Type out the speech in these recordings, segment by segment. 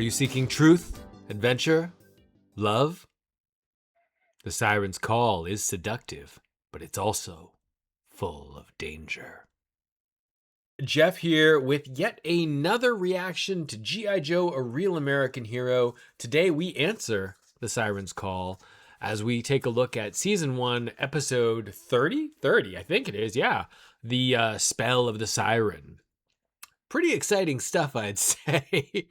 you seeking truth, adventure, love? The Siren's call is seductive, but it's also full of danger. Jeff here with yet another reaction to GIJoe, A Real American Hero. Today we answer the Siren's call as we take a look at Season 1, Episode 30? 30, I think it is, yeah. The Spell of the Siren. Pretty exciting stuff, I'd say.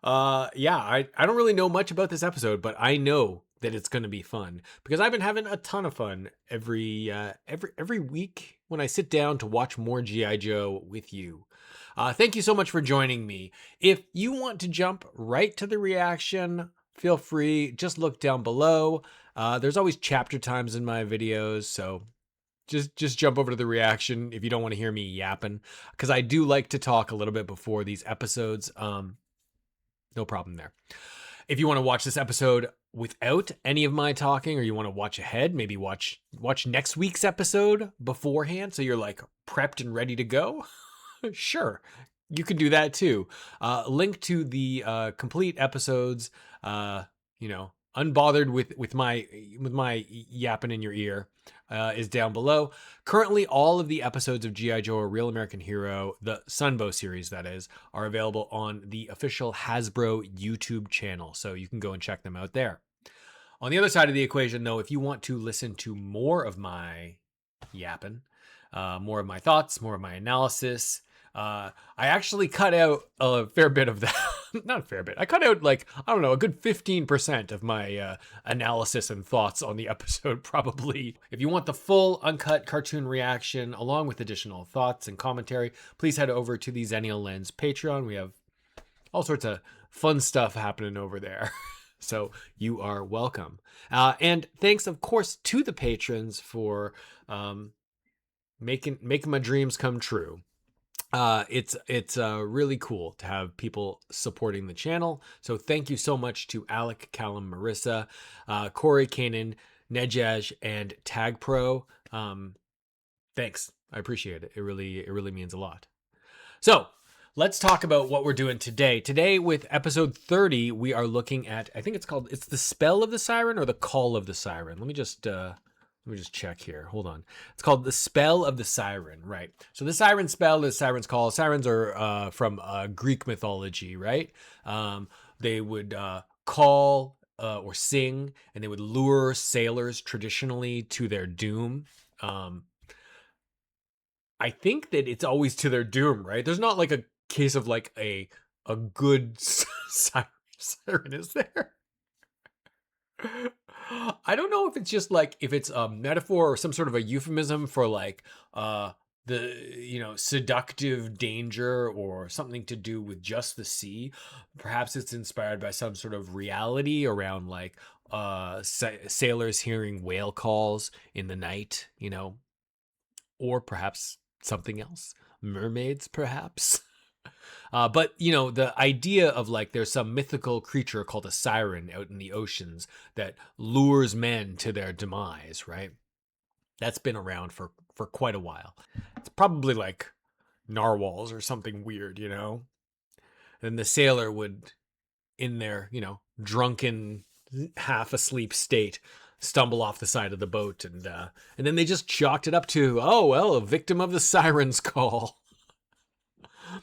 I don't really know much about this episode, but I know that it's going to be fun because I've been having a ton of fun every week when I sit down to watch more GIJoe with you. Thank you so much for joining me. If you want to jump right to the reaction, feel free. Just look down below. There's always chapter times in my videos, so just jump over to the reaction if you don't want to hear me yapping, because I do like to talk a little bit before these episodes. No problem there. If you want to watch this episode without any of my talking, or you want to watch ahead, maybe watch next week's episode beforehand so you're like prepped and ready to go, sure, you can do that too. Link to the complete episodes, unbothered with my yapping in your ear, is down below. Currently, all of the episodes of GIJoe, A Real American Hero, the Sunbow series that is, are available on the official Hasbro YouTube channel, so you can go and check them out there. On the other side of the equation, though, if you want to listen to more of my yapping, more of my thoughts, more of my analysis, I actually cut out a fair bit of that. Not a fair bit. I cut out a good 15% of my analysis and thoughts on the episode, probably. If you want the full uncut cartoon reaction along with additional thoughts and commentary, please head over to the XennialLens Patreon. We have all sorts of fun stuff happening over there. So you are welcome. And thanks, of course, to the patrons for making my dreams come true. It's really cool to have people supporting the channel. So thank you so much to Alec, Callum, Marissa, Corey, Kanan, Nejaj, and Tag Pro. Thanks. I appreciate it. It really means a lot. So let's talk about what we're doing today. Today with episode 30, we are looking at, I think it's the Spell of the Siren or the Call of the Siren. Let me just check here. Hold on. It's called the Spell of the Siren, right? So the Siren spell is Siren's call. Sirens are from Greek mythology, right? They would call or sing, and they would lure sailors traditionally to their doom. I think that it's always to their doom, right? There's not like a case of like a good siren, is there? I don't know if it's just like, if it's a metaphor or some sort of a euphemism for like the seductive danger or something to do with just the sea. Perhaps it's inspired by some sort of reality around like sailors hearing whale calls in the night, or perhaps something else. Mermaids, perhaps. But, the idea of like there's some mythical creature called a siren out in the oceans that lures men to their demise, right? That's been around for quite a while. It's probably like narwhals or something weird, And the sailor would, in their, drunken, half asleep state, stumble off the side of the boat. And then they just chalked it up to, oh, well, a victim of the siren's call.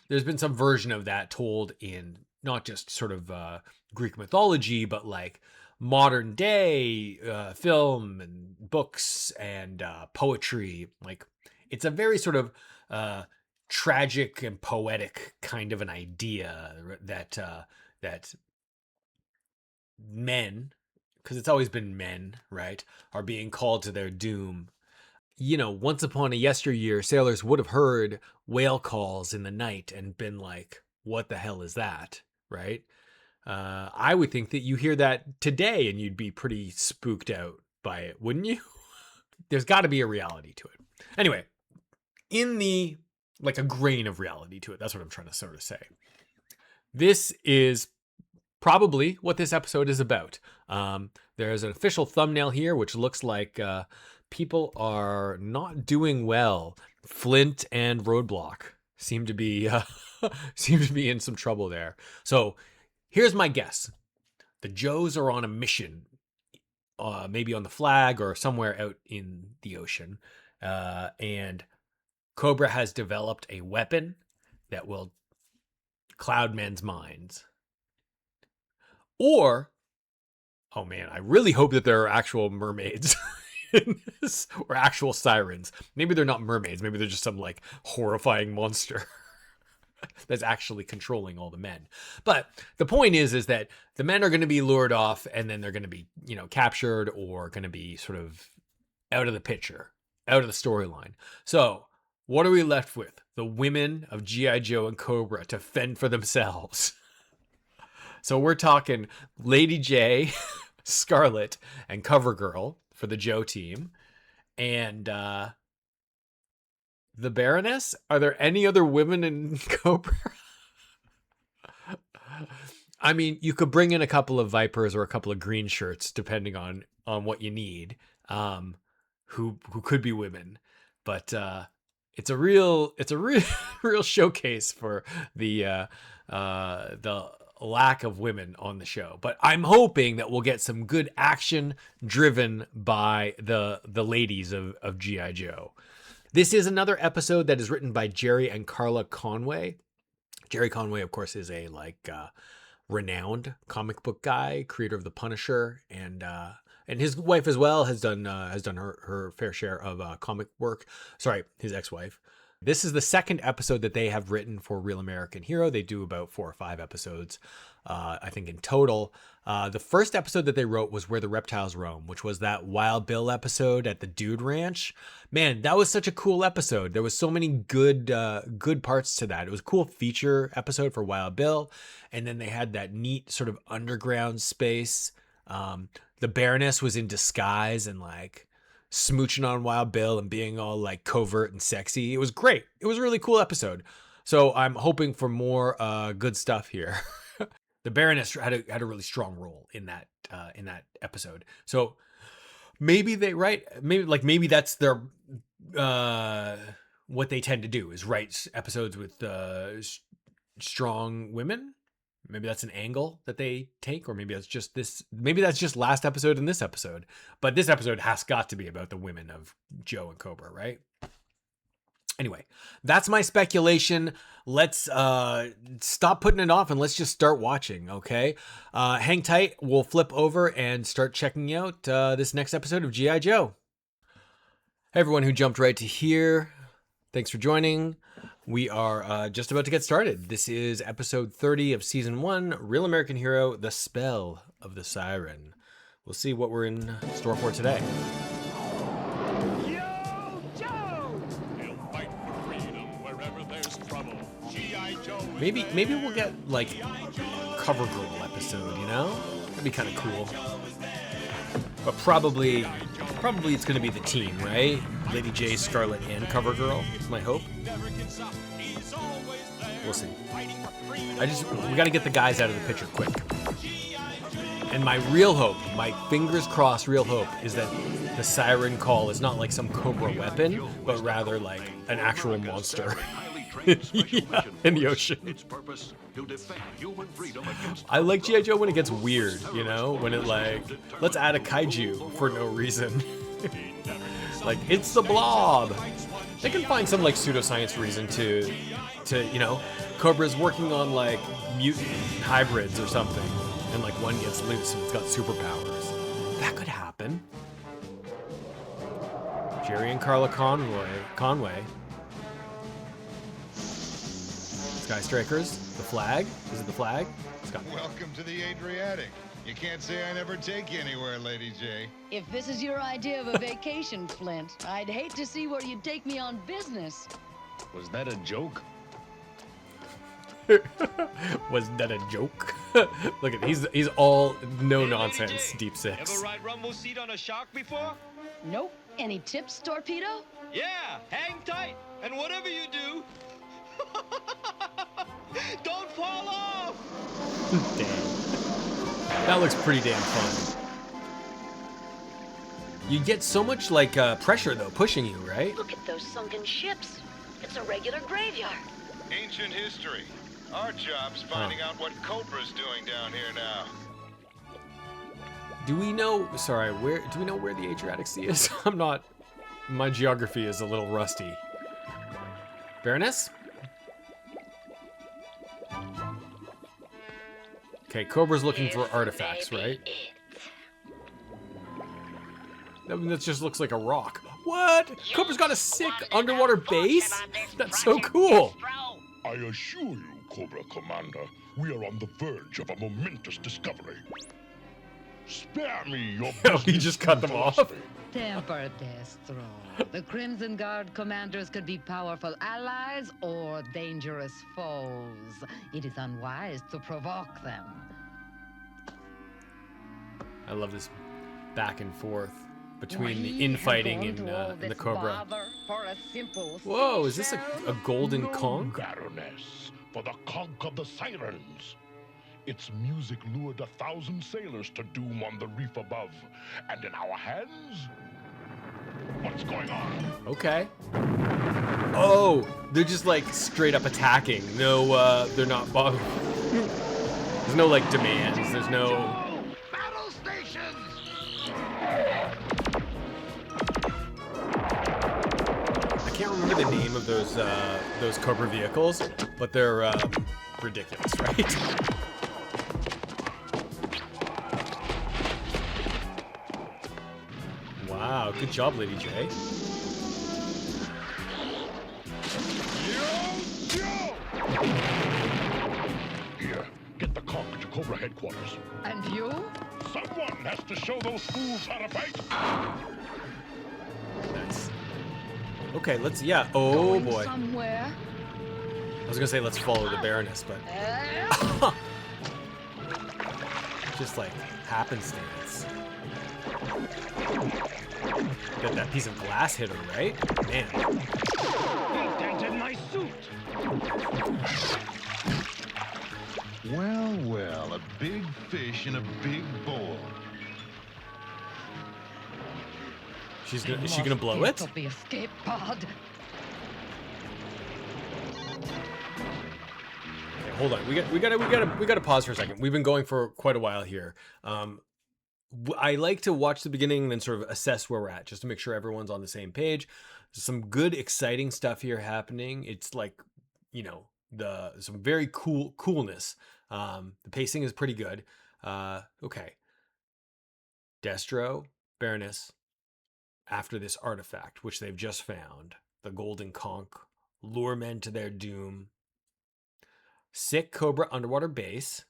There's been some version of that told in not just sort of Greek mythology, but like modern day film and books and poetry. Like it's a very sort of tragic and poetic kind of an idea that men, because it's always been men, right, are being called to their doom. Once upon a yesteryear, sailors would have heard whale calls in the night and been like, what the hell is that, right? I would think that you hear that today and you'd be pretty spooked out by it, wouldn't you? There's got to be a reality to it. Anyway, like a grain of reality to it. That's what I'm trying to sort of say. This is probably what this episode is about. There's an official thumbnail here, which looks like people are not doing well. Flint and Roadblock seem to be in some trouble there. So here's my guess: the Joes are on a mission, maybe on the Flag or somewhere out in the ocean, and Cobra has developed a weapon that will cloud men's minds. Or, oh man, I really hope that there are actual mermaids in this, or actual sirens. Maybe they're not mermaids. Maybe they're just some like horrifying monster that's actually controlling all the men. But the point is that the men are going to be lured off, and then they're going to be, captured, or going to be sort of out of the picture, out of the storyline. So what are we left with? The women of GIJoe and Cobra to fend for themselves. So we're talking Lady Jaye, Scarlett, and CoverGirl for the Joe team. And the Baroness? Are there any other women in Cobra? I mean, you could bring in a couple of Vipers or a couple of green shirts, depending on what you need, who could be women. But it's a real showcase for the lack of women on the show. But I'm hoping that we'll get some good action driven by the ladies of GIJoe. This is another episode that is written by Jerry and Carla Conway. Jerry Conway, of course, is a renowned comic book guy, creator of The Punisher, and his wife as well has done her fair share of comic work. Sorry, his ex-wife. This is the second episode that they have written for Real American Hero. They do about 4 or 5 episodes, I think, in total. The first episode that they wrote was Where the Reptiles Roam, which was that Wild Bill episode at the Dude Ranch. Man, that was such a cool episode. There was so many good parts to that. It was a cool feature episode for Wild Bill. And then they had that neat sort of underground space. The Baroness was in disguise and smooching on Wild Bill and being all covert and sexy. It was great. It was a really cool episode. So I'm hoping for more good stuff here. The Baroness had a really strong role in that episode. So maybe maybe that's their what they tend to do is write episodes with strong women. Maybe that's an angle that they take, or maybe that's just this. Maybe that's just last episode and this episode. But this episode has got to be about the women of Joe and Cobra, right? Anyway, that's my speculation. Let's stop putting it off and let's just start watching, okay? Hang tight. We'll flip over and start checking out this next episode of GIJoe. Hey, everyone who jumped right to here. Thanks for joining. We are just about to get started. This is episode 30 of season 1, Real American Hero, The Spell of the Siren. We'll see what we're in store for today. Yo, Joe! He'll fight for freedom wherever there's trouble. GIJoe. Maybe we'll get CoverGirl episode, That'd be kind of cool. But probably it's going to be the team, right? Lady Jaye, Scarlett, and CoverGirl, my hope. We'll see. We got to get the guys out of the picture quick. And my real hope, my fingers crossed real hope, is that the siren call is not like some Cobra weapon, but rather like an actual monster. Yeah, in the ocean. I like GIJoe when it gets weird, when it let's add a kaiju for no reason. It's the Blob. They can find some pseudoscience reason to Cobra's working on mutant hybrids or something, and one gets loose and it's got superpowers. That could happen. Jerry and Carla Conway. Skystrikers, the Flag. Is it the Flag? Welcome to the Adriatic. You can't say I never take you anywhere, Lady Jaye. If this is your idea of a vacation, Flint, I'd hate to see where you'd take me on business. Was that a joke? Was that a joke? Look at he's all no nonsense. Deep Six. Ever ride rumble seat on a shark before? Nope. Any tips, Torpedo? Yeah, hang tight, and whatever you do, don't fall off. Damn. That looks pretty damn fun. You get so much pressure though pushing you, right? Look at those sunken ships. It's a regular graveyard. Ancient history. Our job's finding out what Cobra's doing down here now. Do we know? Sorry, do we know where the Adriatic Sea is? I'm not. My geography is a little rusty. Baroness? Okay, Cobra's looking for artifacts, right? That just looks like a rock. What? Cobra's got a sick underwater base? That's so cool. I assure you, Cobra Commander, we are on the verge of a momentous discovery. Spare me your Oh, he just cut them off. Temper, Destro. The Crimson Guard commanders could be powerful allies or dangerous foes. It is unwise to provoke them. I love this back and forth between the infighting and the Cobra. Whoa, is this a golden conch? Baroness, for the conch of the Sirens. Its music lured 1,000 sailors to doom on the reef above. And in our hands? What's going on? Okay. Oh, they're just like straight up attacking. No, they're not bothered. There's no like demands. There's no. Battle stations! I can't remember the name of those Cobra vehicles, but they're ridiculous, right? Wow, good job, Lady Jaye. Here, get the conch to Cobra headquarters. And you? Someone has to show those fools how to fight. Nice. Okay, let's, yeah. Oh Going boy. somewhere? I was gonna say let's follow the Baroness, but just like happenstance. Got that piece of glass hit her, right? Man. He dented my suit. Well, well, a big fish in a big bowl. Is she gonna blow it? The escape pod. Okay, hold on. We gotta pause for a second. We've been going for quite a while here. I like to watch the beginning and then sort of assess where we're at, just to make sure everyone's on the same page. There's some good, exciting stuff here happening. It's like, you know, some very coolness. The pacing is pretty good. Okay. Destro, Baroness, after this artifact, which they've just found, the golden conch, lure men to their doom. Sick Cobra underwater base.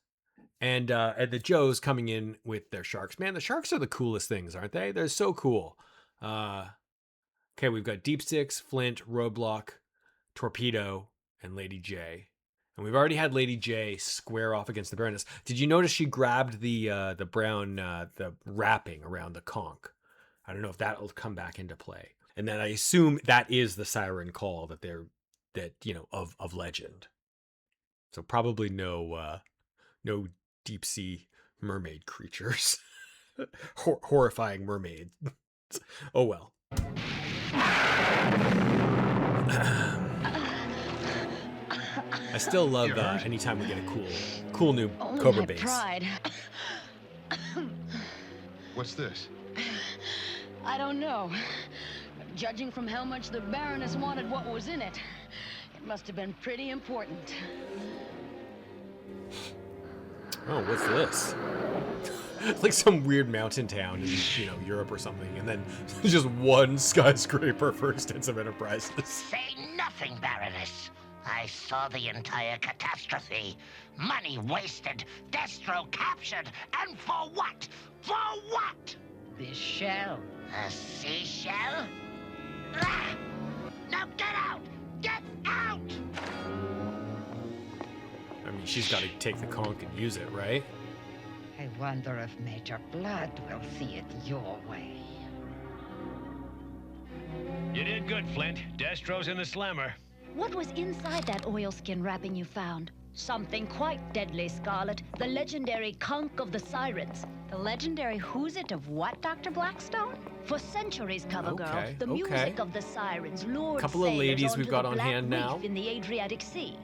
And the Joes coming in with their sharks. Man, the sharks are the coolest things, aren't they? They're so cool. Okay, we've got Deep Six, Flint, Roadblock, Torpedo, and Lady Jaye. And we've already had Lady Jaye square off against the Baroness. Did you notice she grabbed the brown the wrapping around the conch? I don't know if that'll come back into play. And then I assume that is the siren call that you know of legend. So probably no deep sea mermaid creatures. Horrifying mermaids. Oh well. I still love anytime we get a cool new Cobra base. Pride. What's this? I don't know. Judging from how much the Baroness wanted what was in it, it must have been pretty important. Oh, what's this? It's like some weird mountain town in, you know, Europe or something, and then just one skyscraper for extensive enterprises. Say nothing, Baroness. I saw the entire catastrophe. Money wasted, Destro captured, and for what? For what? This shell. A seashell? Ah! Now get out! Get out! I mean, she's got to take the conch and use it, right? I wonder if Major Blood will see it your way. You did good, Flint. Destro's in the slammer. What was inside that oilskin wrapping you found? Something quite deadly, Scarlett. The legendary conch of the Sirens. The legendary who's it of what, Dr. Blackstone? For centuries, Cover Girl, Okay, the music of the Sirens lured Couple of sailors ladies onto we've got the on black hand reef now. in the Adriatic Sea.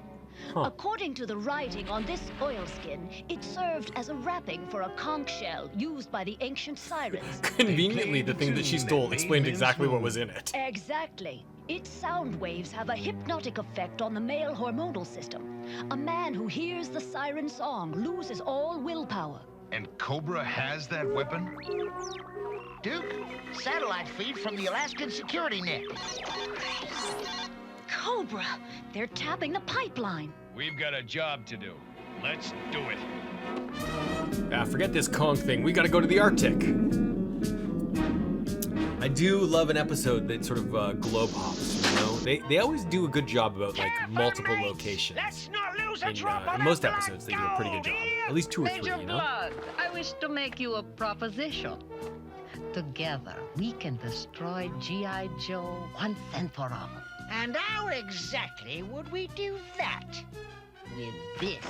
Huh. According to the writing on this oilskin, it served as a wrapping for a conch shell used by the ancient Sirens. Conveniently, the thing that she stole explained exactly what was in it. Exactly. Its sound waves have a hypnotic effect on the male hormonal system. A man who hears the siren song loses all willpower. And Cobra has that weapon? Duke, satellite feed from the Alaskan security net. Cobra! They're tapping the pipeline. We've got a job to do. Let's do it. Forget this Conch thing. We gotta go to the Arctic. I do love an episode that sort of globe hops, you know? They always do a good job about, like, multiple locations. Let's not lose a In, drop of in that most black episodes, they do a pretty good job. gold At least 2 or 3, Major you know? Blood, I wish to make you a proposition. Together, we can destroy GIJoe once and for all. And how exactly would we do that? With this.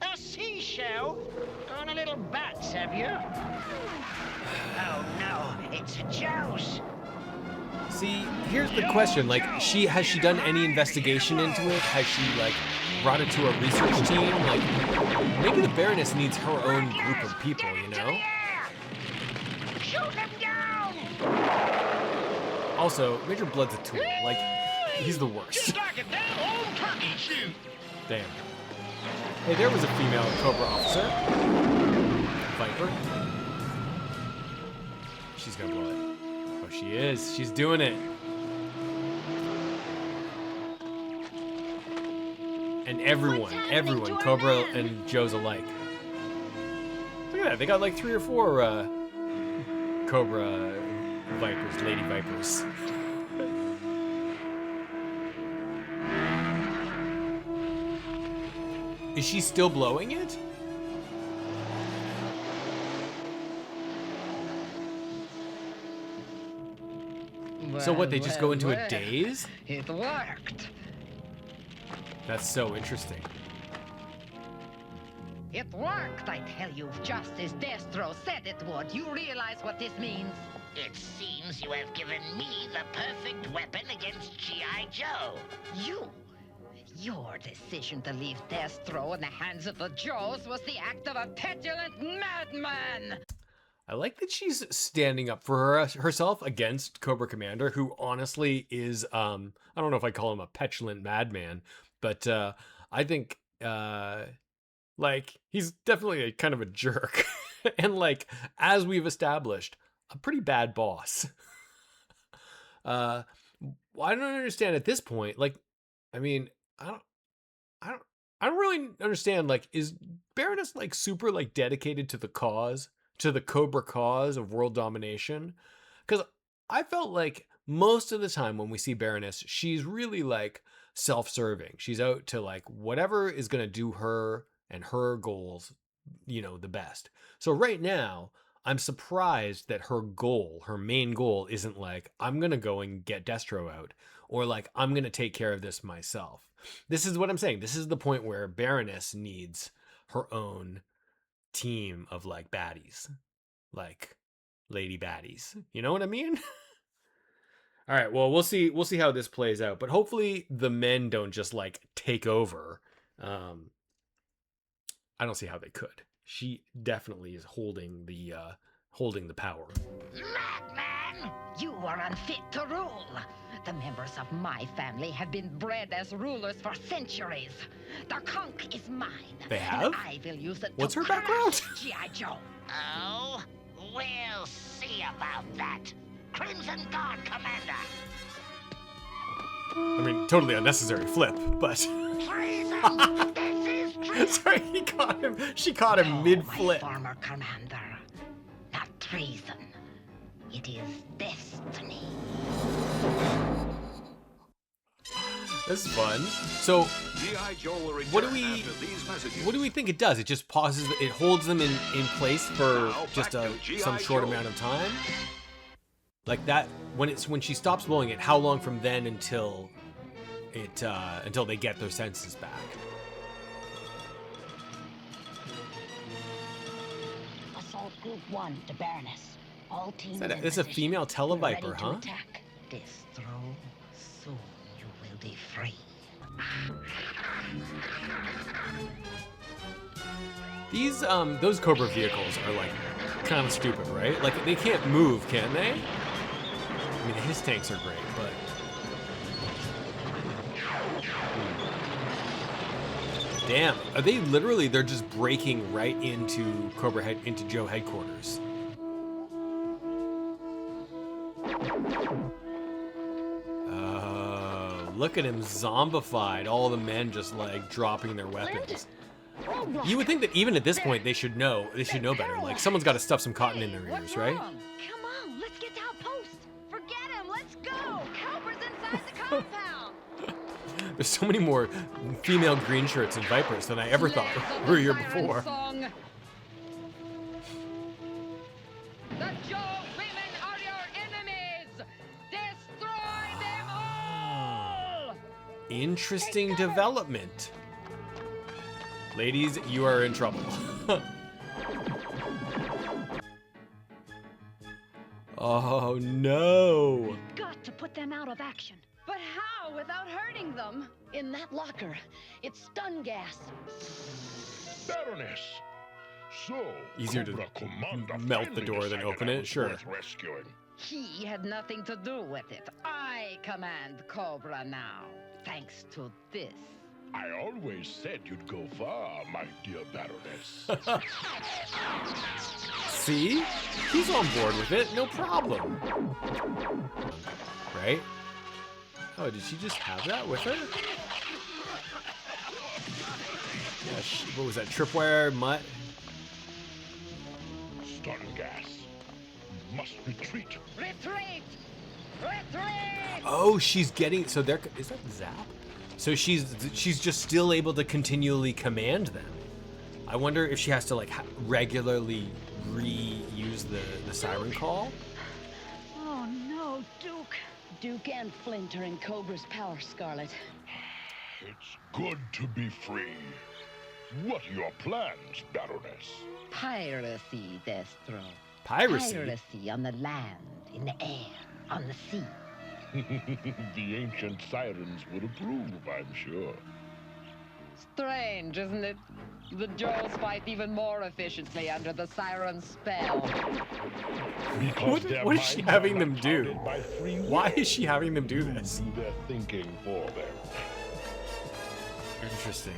A seashell? On a little bats, have you? Oh no, it's Joe's. See, here's the question, like, has she done any investigation into it? Has she, like, brought it to a research team? Like, maybe the Baroness needs her own group of people, you know? Shoot him down! Also, Major Blood's a tool. Like, he's the worst. Just like a damn old turkey shoot. Damn. Hey, there was a female Cobra officer. Viper. She's gonna blow it. Oh, she is. She's doing it. And everyone, Cobra and Joe's alike. Look at that. They got like 3 or 4 Cobra Vipers, Lady Vipers. Is she still blowing it? So what, they just go into a daze? It worked. That's so interesting. It worked, I tell you, just as Destro said it would. You realize what this means? It seems you have given me the perfect weapon against GIJoe. Your decision to leave Destro in the hands of the Joes was the act of a petulant madman! I like that she's standing up for herself against Cobra Commander, who honestly is, I don't know if I call him a petulant madman, but I think, like, he's definitely a kind of a jerk. And, like, as we've established, a pretty bad boss. I don't understand at this point, like, I mean, I don't really understand, like, is Baroness, like, super, like, dedicated to the cause, to the Cobra cause of world domination? Because I felt like most of the time when we see Baroness, she's really, like, self-serving. She's out to, like, whatever is going to do her and her goals, you know, the best. So right now, I'm surprised that her goal, her main goal, isn't like, I'm going to go and get Destro out, or like, I'm going to take care of this myself. This is what I'm saying. This is the point where Baroness needs her own team of, like, baddies, like lady baddies. You know what I mean? All right, well, we'll see how this plays out, but hopefully the men don't just, like, take over. I don't see how they could. She definitely is holding the power. Madman! You are unfit to rule. The members of my family have been bred as rulers for centuries. The Conch is mine. They have? And I will use it What's to her background? crush GIJoe. Oh, we'll see about that. Crimson Guard Commander. I mean, totally unnecessary flip, but Treason! This is treason! sorry, she caught him mid-flip. My former commander. Not treason. It is destiny. This is fun. So, GIJoe will what do return we after these messages. what do we think it does? It just pauses. It holds them in place for Now, just back to some short GIJoe. amount of time. Like that, when she stops blowing it, how long from then until they get their senses back? Assault Group 1 to Baroness. All teams in It's a position. female We're televiper, ready to huh? attack. Destro, soon you will be free. These, those Cobra vehicles are, like, kind of stupid, right? Like, they can't move, can they? I mean, his tanks are great, but... Damn, are they literally, they're just breaking right into into Joe headquarters. Look at him zombified. All the men just like dropping their weapons. You would think that even at this point they should know better. Like someone's got to stuff some cotton in their ears, right? Come on, let's get to outpost. Forget him, let's go. Cobra's inside the compound. There's so many more female green shirts and Vipers than I ever thought were here before. The Joe women are your enemies. Destroy them all. Interesting development. Ladies, you are in trouble. Oh no. Got to put them out of action. But how without hurting them? In that locker. It's stun gas. Baroness. So, Easier to Cobra Commander melt the finally door than decided open I it, was sure. worth rescuing. He had nothing to do with it. I command Cobra now, thanks to this. I always said you'd go far, my dear Baroness. See? He's on board with it, no problem. Right? Oh, did she just have that with her? Yeah, what was that? Tripwire, mutt? Stun gas. We must retreat. Retreat! Retreat! Oh, she's getting, so there, is that Zap? So she's just still able to continually command them. I wonder if she has to like regularly reuse the siren call. Oh no, Duke. Duke and Flint are in Cobra's power, Scarlett. It's good to be free. What are your plans, Baroness? Piracy, Destro. Piracy? Piracy on the land, in the air, on the sea. The ancient Sirens would approve, I'm sure. Strange, isn't it? The Joes fight even more efficiently under the Siren spell. What is she having them do? Why is she having them do this? Do their thinking for them. Interesting.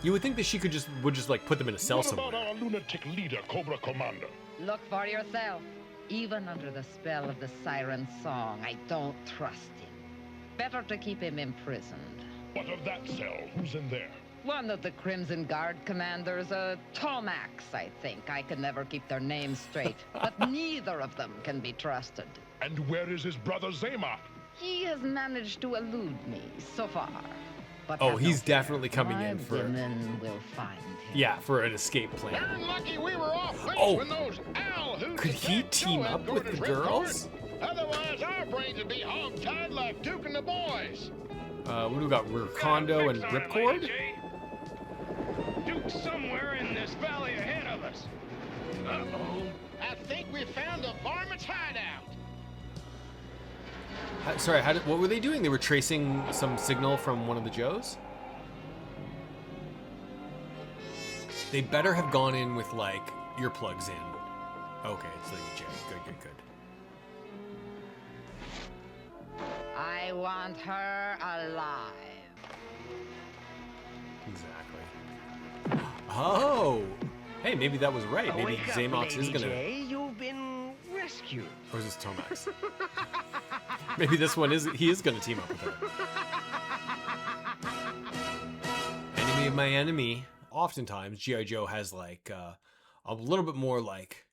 You would think that she would just like put them in a cell What somewhere. about our lunatic leader, Cobra Commander? Look for yourself. Even under the spell of the Siren song, I don't trust him. Better to keep him imprisoned. What of that cell? Who's in there? One of the Crimson Guard commanders, Tomax, I think. I can never keep their names straight. But neither of them can be trusted. And where is his brother Zaymot? He has managed to elude me so far. But Oh, have he's no fear. definitely coming My in for women will find him. yeah, for an escape plan. Darn lucky we were off base Oh. when those owl hoots Could he attacked team Joe up with the headquarters, girls? Ripcord. Otherwise, our brains would be hog-tied like Duke and the boys. What do we got? Recondo and Ripcord? Duke's somewhere in this valley ahead of us. Uh-oh. I think we found the varmint's hideout. Sorry, what were they doing? They were tracing some signal from one of the Joes? They better have gone in with like earplugs in. Okay, it's Lady Jaye. Good. I want her alive. Exactly. Oh! Hey, maybe that was right. Maybe Wake up, Zamox is Lady gonna... Jaye. You've been rescued. Or is this Tomax? Maybe this one he is gonna team up with her. Enemy of my enemy. Oftentimes, GIJoe has like a little bit more like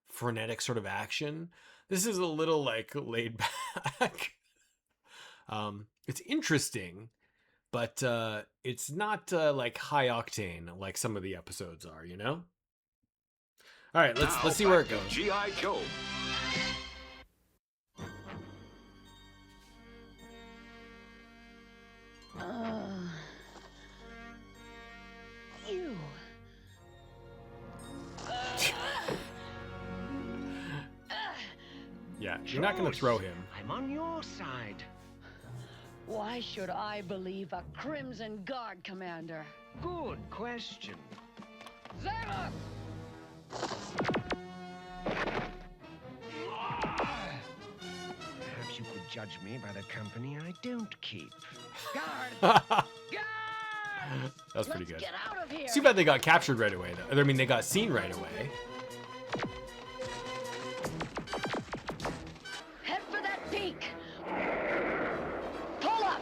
frenetic sort of action. This is a little like laid back. It's interesting, but it's not like high octane like some of the episodes are, you know? All right, let's see where it goes. GIJoe. You. Yeah, you're not gonna throw him. I'm on your side. Why should I believe a Crimson Guard commander? Good question. Xenos! Perhaps you could judge me by the company I don't keep. Guard! That's pretty Let's good. get out of here! Too bad they got captured right away, though. I mean, they got seen right away. Head for that peak! Pull up!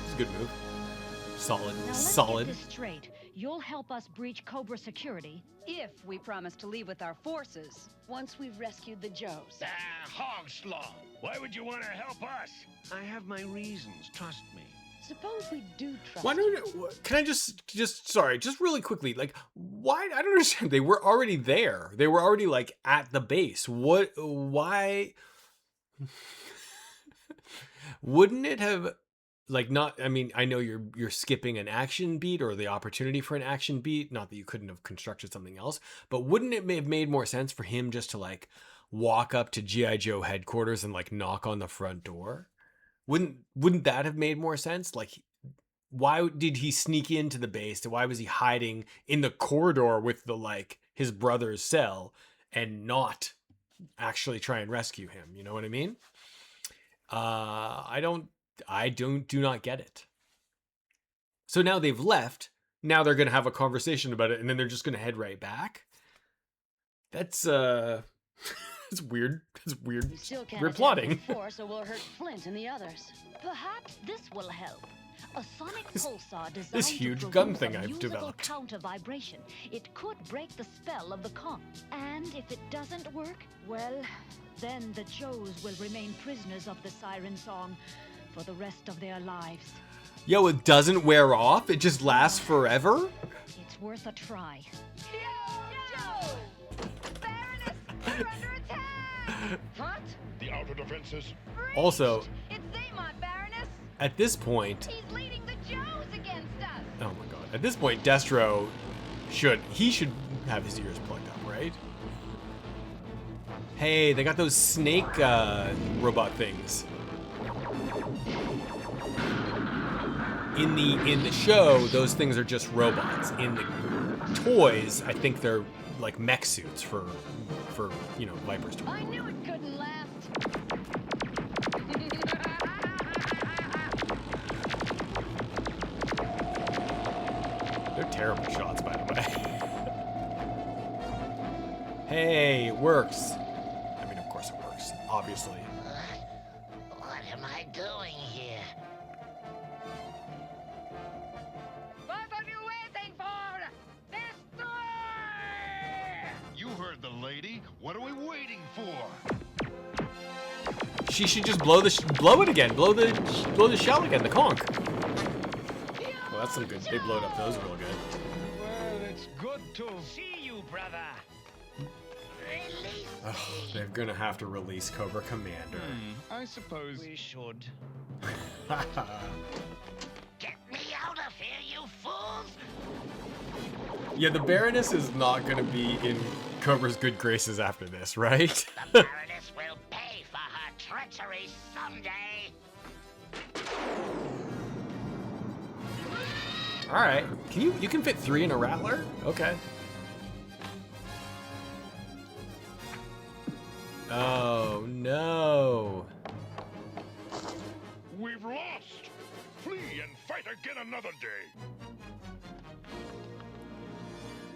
It's a good move. Solid. Now let's Solid. get this straight. You'll help us breach Cobra security. If we promise to leave with our forces, once we've rescued the Joes. Hog slaw. Why would you want to help us? I have my reasons, trust me. Suppose we do trust Why don't? Can I just sorry, just really quickly, like, why? I don't understand. They were already there. They were already like at the base. What? Why? Wouldn't it have? Like, not, I mean, I know you're skipping an action beat or the opportunity for an action beat. Not that you couldn't have constructed something else, but wouldn't it have made more sense for him just to like walk up to GIJoe headquarters and like knock on the front door? Wouldn't that have made more sense? Like, why did he sneak into the base? Why was he hiding in the corridor with the like his brother's cell and not actually try and rescue him? You know what I mean? I do not get it. So now they've left. Now they're going to have a conversation about it, and then they're just going to head right back. That's it's weird. It's weird. We still can't We're plotting. force, or we'll hurt Flint and the others. Perhaps this will help. A sonic pulsar designed this to huge produce gun thing a I've musical developed. counter vibration. It could break the spell of the Conch. And if it doesn't work, well, then the Joes will remain prisoners of the Siren song for the rest of their lives. Yo, it doesn't wear off? It just lasts forever? It's worth a try. Joe! Baroness, we're under attack! What? The outer defenses. Also, It's Zaymont, Baroness! at this point, He's leading the Joes against us! oh my god, at this point, Destro should have his ears plugged up, right? Hey, they got those snake robot things. In the show, those things are just robots. In the toys, I think they're like mech suits for you know, Viper's toy. I knew it couldn't last! They're terrible shots, by the way. Hey, it works. I mean, of course it works, obviously. What am I doing here? What are you waiting for? Destroy! You heard the lady. What are we waiting for? She should just blow it again. Blow the shell again. The conch. Well, that's some good. They blowed up those real good. Well, it's good to see you, brother. Release Ugh, they're gonna have to release Cobra Commander. I suppose we should. Get me out of here, you fools! Yeah, the Baroness is not gonna be in Cobra's good graces after this, right? The Baroness will pay for her treachery someday. All right. Can you can fit 3 in a Rattler? Okay. Oh no. We've lost. Flee and fight again another day.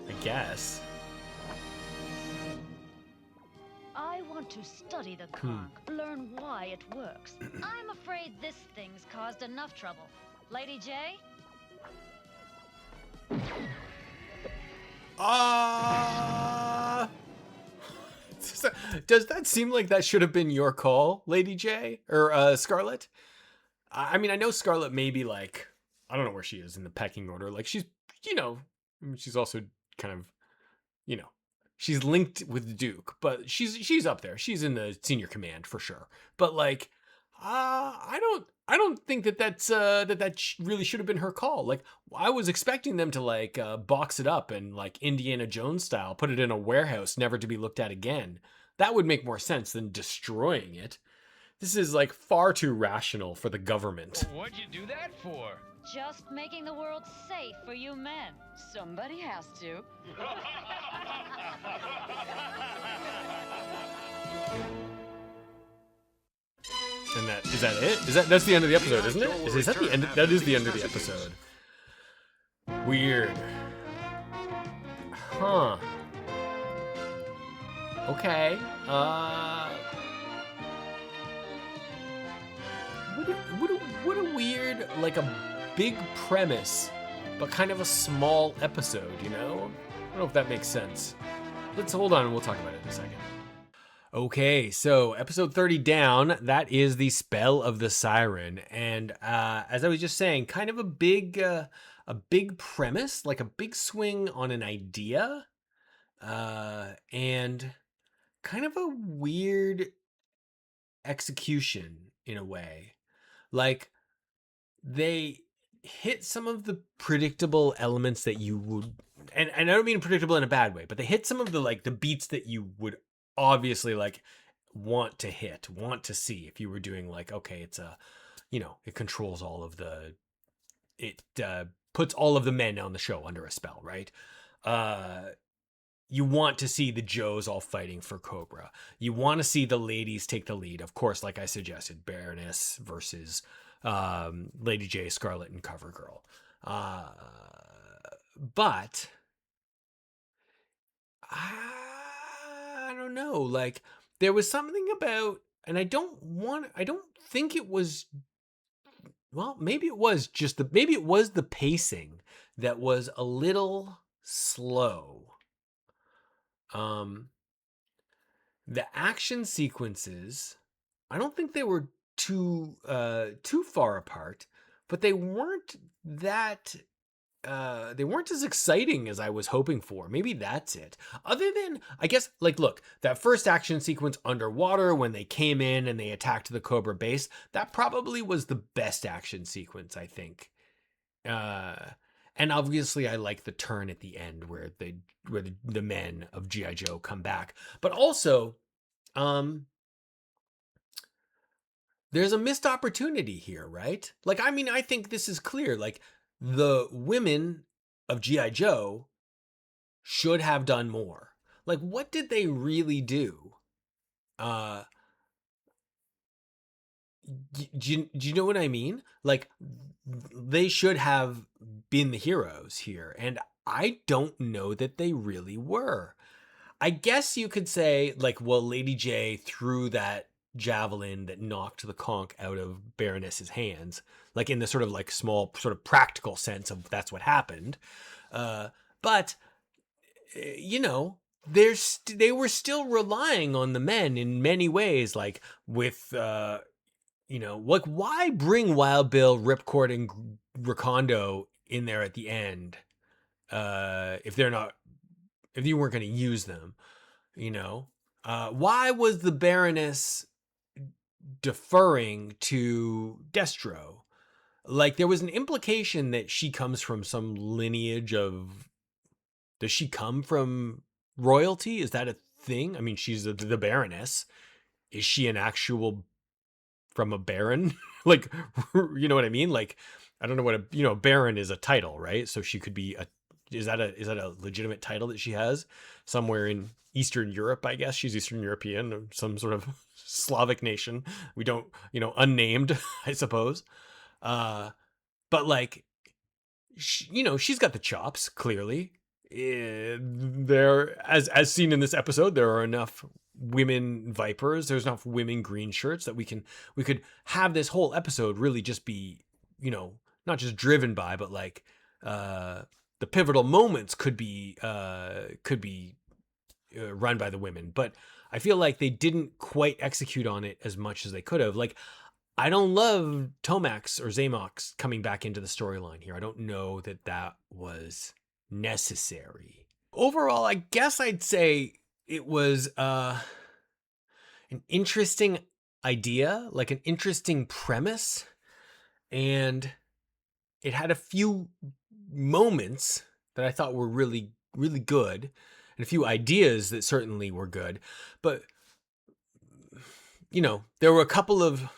I guess. I want to study the Conch, learn why it works. I'm afraid this thing's caused enough trouble. Lady Jaye? Does that seem like that should have been your call, Lady Jaye or Scarlett? I mean, I know Scarlett may be like, I don't know where she is in the pecking order. Like she's, you know, I mean, she's also kind of, you know, she's linked with the Duke, but she's up there. She's in the senior command for sure. But like, I don't think that really should have been her call. Like, I was expecting them to like box it up and like Indiana Jones style, put it in a warehouse, never to be looked at again. That would make more sense than destroying it. This is like far too rational for the government. What'd you do that for? Just making the world safe for you men. Somebody has to. And is that it? That's the end of the episode, isn't it? Is that the end? That is the end of the episode. Weird. Huh. Okay. What a weird, like a big premise, but kind of a small episode, you know? I don't know if that makes sense. Let's hold on and we'll talk about it in a second. Okay, so episode 30 down, that is the spell of the Siren. And as I was just saying, kind of a big premise, like a big swing on an idea, and kind of a weird execution in a way. Like, they hit some of the predictable elements that you would, and I don't mean predictable in a bad way, but they hit some of the, like, the beats that you would obviously, like, want to see if you were doing, like, okay, it's a, you know, it controls all of the, it puts all of the men on the show under a spell, right? You want to see the Joes all fighting for Cobra. You want to see the ladies take the lead. Of course, like I suggested, Baroness versus Lady Jaye, Scarlett, and CoverGirl. But I don't know. Like, there was something about, and I don't think it was, well, maybe it was the pacing that was a little slow. The action sequences, I don't think they were too far apart, but they weren't as exciting as I was hoping for. Maybe that's it. Other than, I guess, like, look, that first action sequence underwater when they came in and they attacked the Cobra base, that probably was the best action sequence, I think. And obviously I like the turn at the end where the men of GIJoe come back. But also, there's a missed opportunity here, right? Like, I mean, I think this is clear. Like, the women of GIJoe should have done more. Like, what did they really do? Do you know what I mean? Like, they should have been the heroes here, and I don't know that they really were. I guess you could say, like, well, Lady Jaye threw that javelin that knocked the conch out of Baroness's hands, like in the sort of like small sort of practical sense of that's what happened. But you know, they were still relying on the men in many ways, like with you know, like, why bring Wild Bill, Ripcord, and Recondo in there at the end if you weren't going to use them, you know? Why was the Baroness deferring to Destro? Like, there was an implication that she comes from some lineage of, does she come from royalty? Is that a thing? I mean, she's the Baroness. Is she an actual from a baron? Like, you know what I mean? Like, I don't know what a baron is a title, right? So she could be is that a legitimate title that she has somewhere in Eastern Europe? I guess she's Eastern European, some sort of Slavic nation. We don't, unnamed, I suppose. But like, she's got the chops, clearly. There, as seen in this episode, there are enough women vipers, there's enough women green shirts that we could have this whole episode really just be, not just driven by, but like the pivotal moments could be run by the women. But I feel like they didn't quite execute on it as much as they could have. Like, I don't love Tomax or Zamox coming back into the storyline here. I don't know that was necessary. Overall, I guess I'd say it was an interesting idea, like an interesting premise, and it had a few moments that I thought were really, really good, and a few ideas that certainly were good. But there were a couple of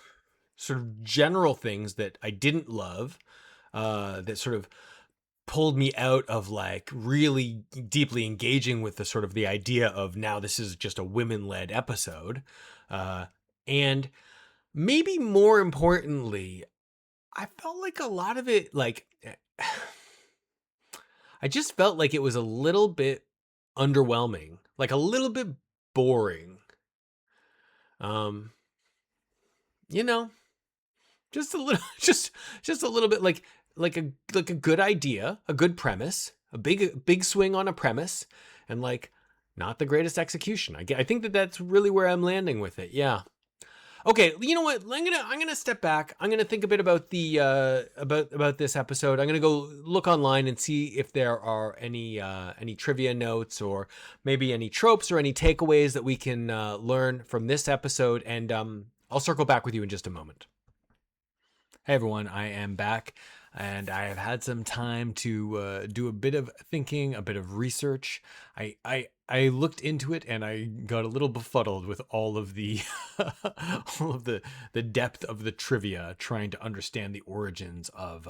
sort of general things that I didn't love, that sort of pulled me out of like really deeply engaging with the sort of the idea of now this is just a women-led episode. And maybe more importantly, I felt like a lot of it, like, I just felt like it was a little bit underwhelming, like a little bit boring. You know, just a little, just a little bit like a good idea, a good premise, a big swing on a premise, and like not the greatest execution. I think that that's really where I'm landing with it. Yeah. Okay, you know what? I'm gonna step back. I'm gonna think a bit about the about this episode. I'm gonna go look online and see if there are any trivia notes or maybe any tropes or any takeaways that we can learn from this episode. And I'll circle back with you in just a moment. Hey everyone, I am back, and I have had some time to do a bit of thinking, a bit of research. I looked into it, and I got a little befuddled with all of the all of the depth of the trivia, trying to understand the origins of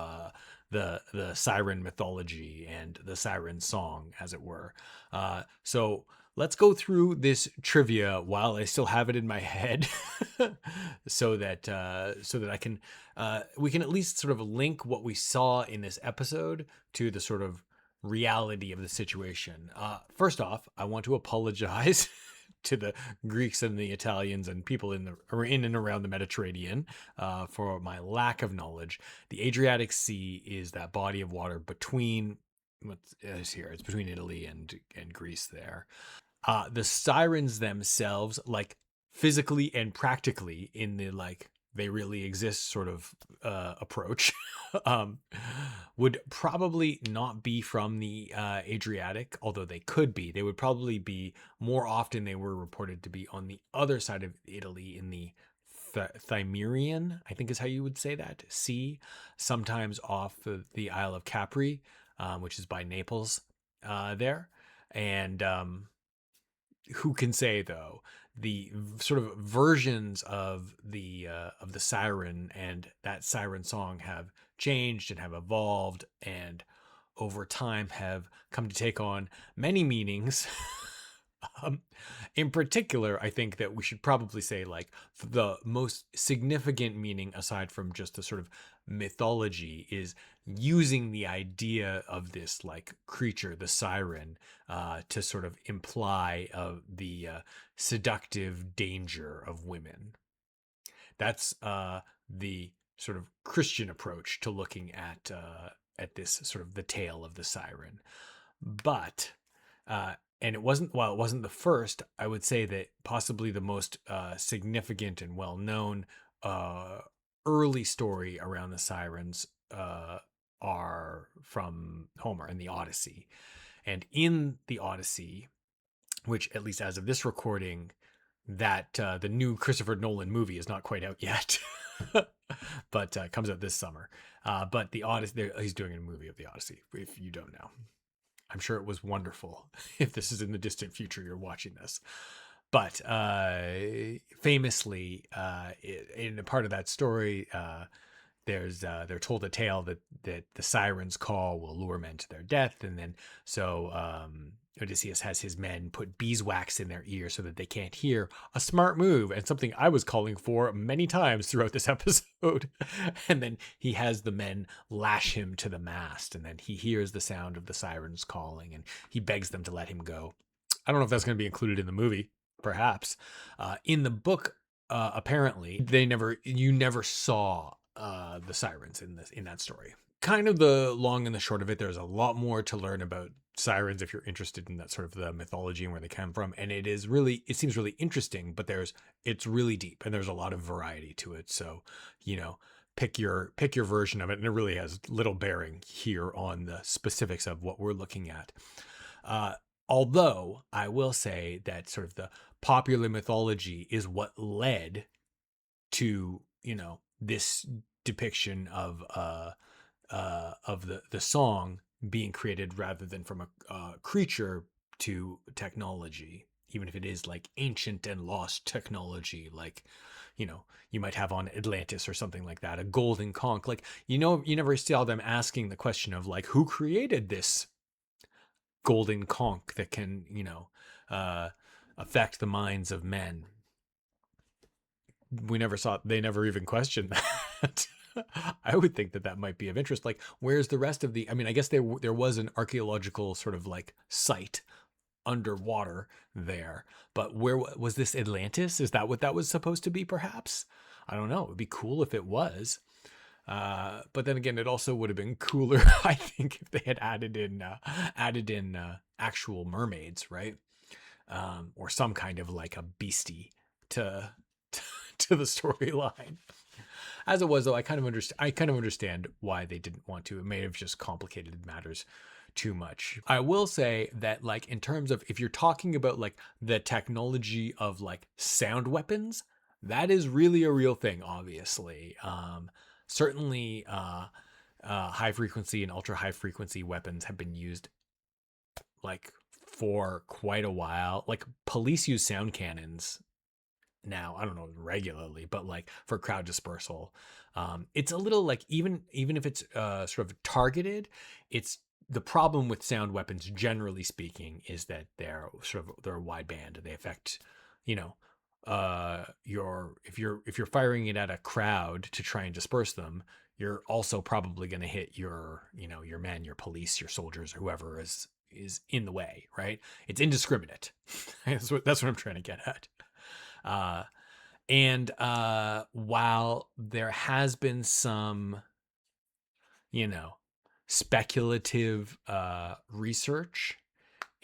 the Siren mythology and the Siren song, as it were. So let's go through this trivia while I still have it in my head, so that I can we can at least sort of link what we saw in this episode to the sort of reality of the situation. First off, I want to apologize to the Greeks and the Italians and people in and around the Mediterranean for my lack of knowledge. The Adriatic Sea is that body of water between it's between Italy and Greece there. The Sirens themselves, like physically and practically in the like they really exist sort of approach, would probably not be from the Adriatic, although they could be. They would probably be, more often they were reported to be on the other side of Italy in the Cimmerian, I think is how you would say that, sea, sometimes off the Isle of Capri, which is by Naples there. And who can say, though, the sort of versions of the siren and that siren song have changed and have evolved, and over time have come to take on many meanings. In particular, I think that we should probably say like the most significant meaning, aside from just the sort of mythology, is using the idea of this like creature, the siren, to sort of imply the seductive danger of women. That's the sort of Christian approach to looking at this sort of the tale of the siren. But and it wasn't the first. I would say that possibly the most significant and well-known early story around the sirens are from Homer and the Odyssey. And in the Odyssey, which at least as of this recording, that the new Christopher Nolan movie is not quite out yet, but comes out this summer. But the Odyssey, he's doing a movie of the Odyssey, if you don't know. I'm sure it was wonderful if this is in the distant future you're watching this. But famously, in a part of that story, they're told a tale that the siren's call will lure men to their death, and then Odysseus has his men put beeswax in their ear so that they can't hear. A smart move, and something I was calling for many times throughout this episode. And then he has the men lash him to the mast, and then he hears the sound of the sirens calling, and he begs them to let him go. I don't know if that's going to be included in the movie, perhaps. In the book, apparently, you never saw the sirens in that story. Kind of the long and the short of it, there's a lot more to learn about sirens if you're interested in that sort of the mythology and where they come from, and it seems really interesting, but it's really deep and there's a lot of variety to it. So pick your version of it, and it really has little bearing here on the specifics of what we're looking at. Although I will say that sort of the popular mythology is what led to this depiction of the song being created rather than from a creature to technology. even if it is like ancient and lost technology, like, you might have on Atlantis or something like that, a golden conch. Like, you never saw them asking the question of like, who created this golden conch that can, affect the minds of men. They never even questioned that. I would think that might be of interest. Like, where's the rest of I mean, I guess there was an archaeological sort of like site underwater there, but where was this Atlantis? Is that what that was supposed to be? Perhaps, I don't know. It'd be cool if it was. But then again, it also would have been cooler, I think, if they had added in actual mermaids, right? Or some kind of like a beastie to the storyline. As it was, though, I kind of understand why they didn't want to. It may have just complicated matters too much. I will say that, like, in terms of if you're talking about like the technology of like sound weapons, that is really a real thing, obviously. Certainly, high frequency and ultra high frequency weapons have been used like for quite a while. Like, police use sound cannons now, I don't know regularly, but like for crowd dispersal. It's a little like, even if it's sort of targeted, it's the problem with sound weapons, generally speaking, is that they're wideband. They affect, if you're firing it at a crowd to try and disperse them, you're also probably going to hit your men, your police, your soldiers, whoever is in the way, right? It's indiscriminate. That's what I'm trying to get at. And while there has been some, speculative research,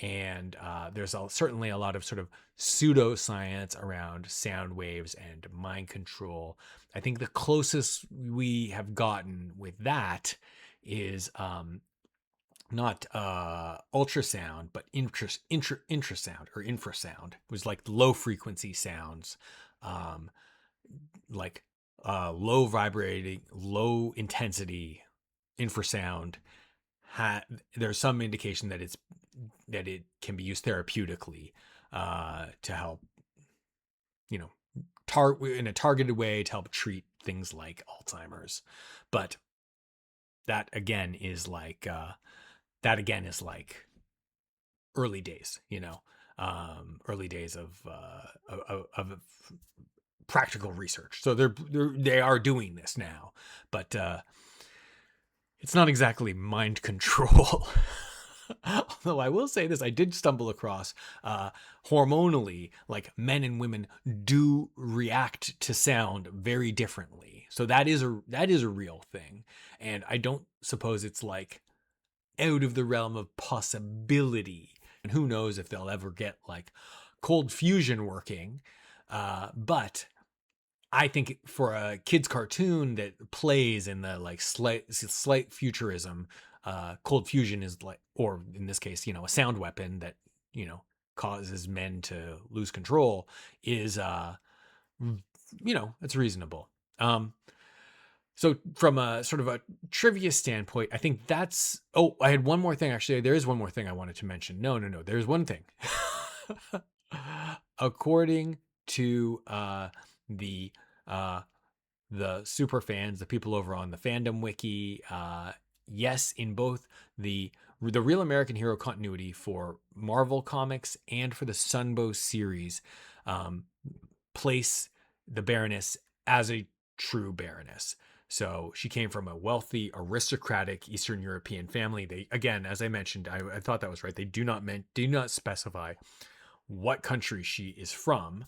and there's certainly a lot of sort of pseudoscience around sound waves and mind control, I think the closest we have gotten with that is not ultrasound, but infrasound or infrasound. It was like low frequency sounds, like low vibrating, low intensity infrasound. There's some indication that it can be used therapeutically to help, in a targeted way to help treat things like Alzheimer's. But that again is like early days, early days of practical research. So they are doing this now, but it's not exactly mind control. Although I will say this, I did stumble across hormonally, like men and women do react to sound very differently. So that is a real thing, and I don't suppose it's like out of the realm of possibility. And who knows if they'll ever get like cold fusion working. But I think for a kid's cartoon that plays in the like slight futurism, cold fusion is like, or in this case, a sound weapon that, causes men to lose control is, it's reasonable. So from a sort of a trivia standpoint, I think that's, I had one more thing. Actually, there is one more thing I wanted to mention. No. There's one thing. According to the super fans, the people over on the fandom wiki, yes, in both the Real American Hero continuity for Marvel Comics and for the Sunbow series, place the Baroness as a true Baroness. So she came from a wealthy, aristocratic Eastern European family. They, again, as I mentioned, I thought that was right. They do not specify what country she is from,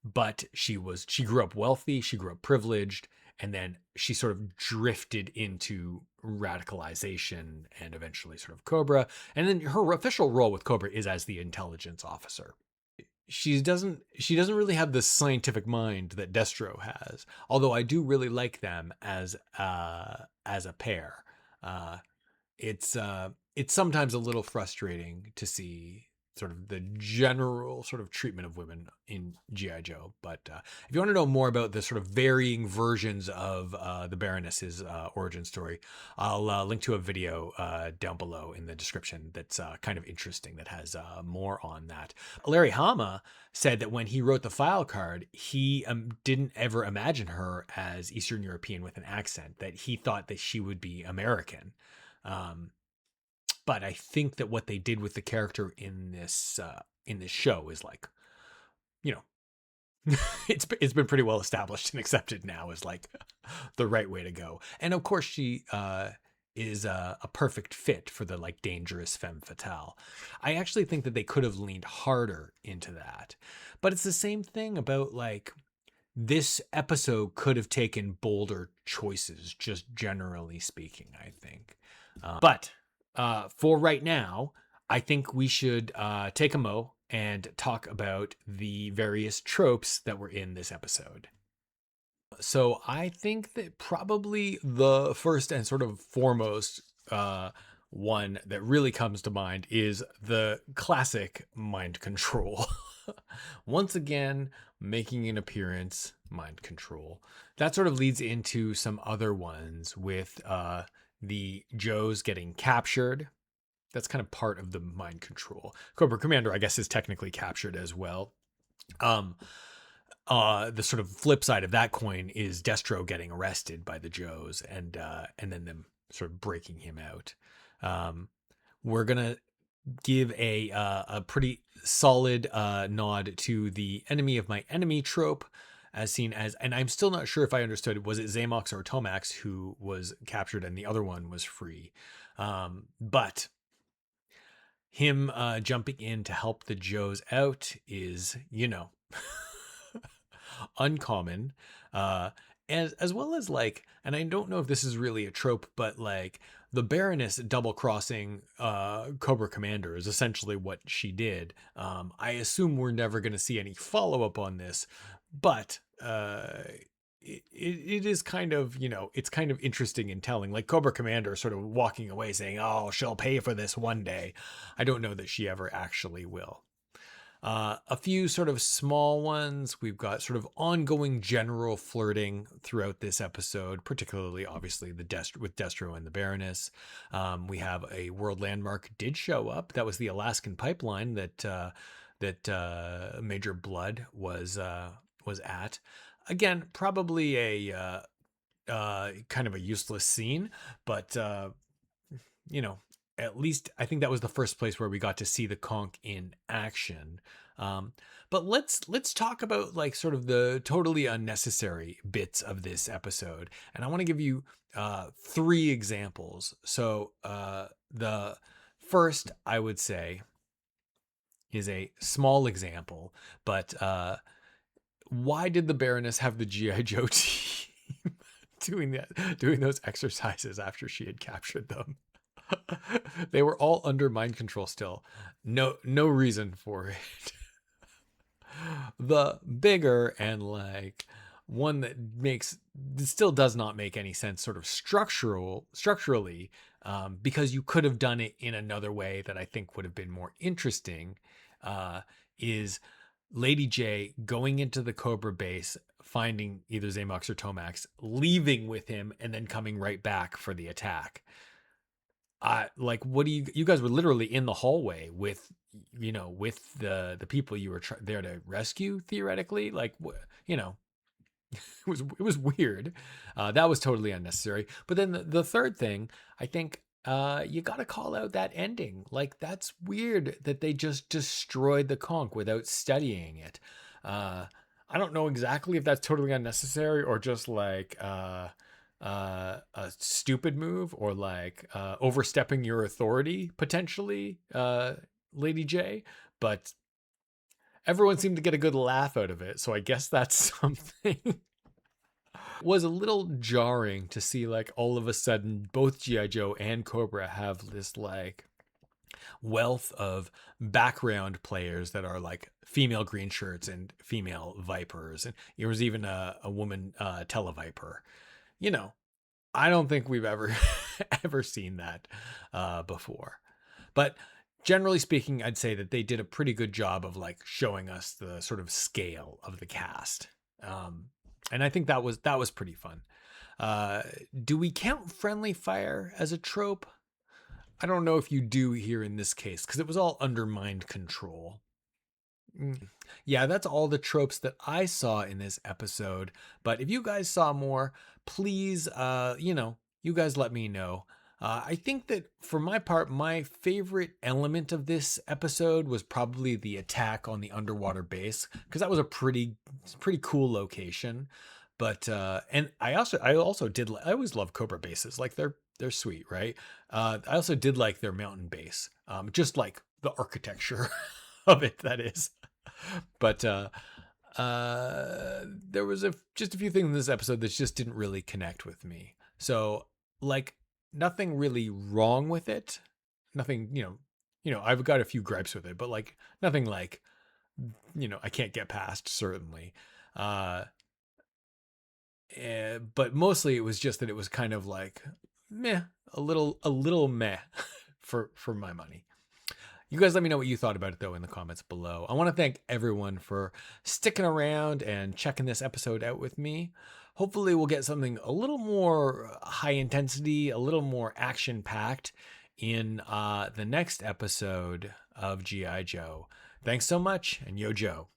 but she grew up wealthy, she grew up privileged, and then she sort of drifted into radicalization and eventually sort of Cobra. And then her official role with Cobra is as the intelligence officer. She doesn't really have the scientific mind that Destro has, although I do really like them as a pair. It's sometimes a little frustrating to see sort of the general sort of treatment of women in G.I. Joe. But if you want to know more about the sort of varying versions of the Baroness's origin story, I'll link to a video down below in the description that's kind of interesting, that has more on that. Larry Hama said that when he wrote the file card, he didn't ever imagine her as Eastern European with an accent, that he thought that she would be American. But I think that what they did with the character in this show is like, you know, it's been pretty well established and accepted now as like the right way to go. And of course, she is a perfect fit for the like dangerous femme fatale. I actually think that they could have leaned harder into that. But it's the same thing about like, this episode could have taken bolder choices, just generally speaking, I think. But for right now, I think we should take a mo and talk about the various tropes that were in this episode. So I think that probably the first and sort of foremost one that really comes to mind is the classic mind control. Once again, making an appearance, mind control. That sort of leads into some other ones with the Joes getting captured. That's kind of part of the mind control. Cobra Commander, I guess, is technically captured as well. The sort of flip side of that coin is Destro getting arrested by the Joes and then them sort of breaking him out. We're gonna give a pretty solid nod to the enemy of my enemy trope, as seen as, and I'm still not sure if I understood, was it Zamox or Tomax who was captured and the other one was free? But him jumping in to help the Joes out is, you know, uncommon. As well as like, and I don't know if this is really a trope, but like the Baroness double crossing Cobra Commander is essentially what she did. I assume we're never going to see any follow up on this, but it is kind of, you know, it's kind of interesting and telling. Like Cobra Commander sort of walking away saying, "Oh, she'll pay for this one day." I don't know that she ever actually will. A few sort of small ones. We've got sort of ongoing general flirting throughout this episode, particularly obviously with Destro and the Baroness. We have a world landmark did show up. That was the Alaskan pipeline that Major Blood was at. Again, probably a kind of a useless scene, but you know, at least I think that was the first place where we got to see the Conch in action. But let's talk about like sort of the totally unnecessary bits of this episode. And I want to give you 3 examples. So the first I would say is a small example, but why did the Baroness have the G.I. Joe team doing those exercises after she had captured them? They were all under mind control still. No reason for it. The bigger and like one that still does not make any sense sort of structurally, because you could have done it in another way that I think would have been more interesting, is Lady Jaye going into the Cobra base, finding either Zamox or Tomax, leaving with him, and then coming right back for the attack. Like, what do you guys were literally in the hallway with, you know, with the people you were there to rescue, theoretically. Like, you know, it was weird. That was totally unnecessary. But then the third thing, I think, you got to call out that ending. Like, that's weird that they just destroyed the Conch without studying it. I don't know exactly if that's totally unnecessary or just like a stupid move, or like overstepping your authority potentially, Lady Jaye, but everyone seemed to get a good laugh out of it, so I guess that's something. Was a little jarring to see like all of a sudden both G.I. Joe and Cobra have this like wealth of background players that are like female green shirts and female vipers, and there was even a woman televiper. You know, I don't think we've ever seen that before. But generally speaking, I'd say that they did a pretty good job of like showing us the sort of scale of the cast. And I think that was pretty fun. Do we count friendly fire as a trope? I don't know if you do here in this case, because it was all under mind control. Yeah, that's all the tropes that I saw in this episode. But if you guys saw more, please, you guys let me know. I think that for my part, my favorite element of this episode was probably the attack on the underwater base, because that was a pretty cool location. But and I also did, I always love Cobra bases, like they're sweet, right? I also did like their mountain base, just like the architecture of it, that is. But there was just a few things in this episode that just didn't really connect with me. So like nothing really wrong with it. Nothing, I've got a few gripes with it, but like nothing like, I can't get past, certainly. But mostly it was just that it was kind of like meh, a little meh for my money. You guys let me know what you thought about it, though, in the comments below. I want to thank everyone for sticking around and checking this episode out with me. Hopefully we'll get something a little more high intensity, a little more action packed in the next episode of GIJoe. Thanks so much, and yo Joe.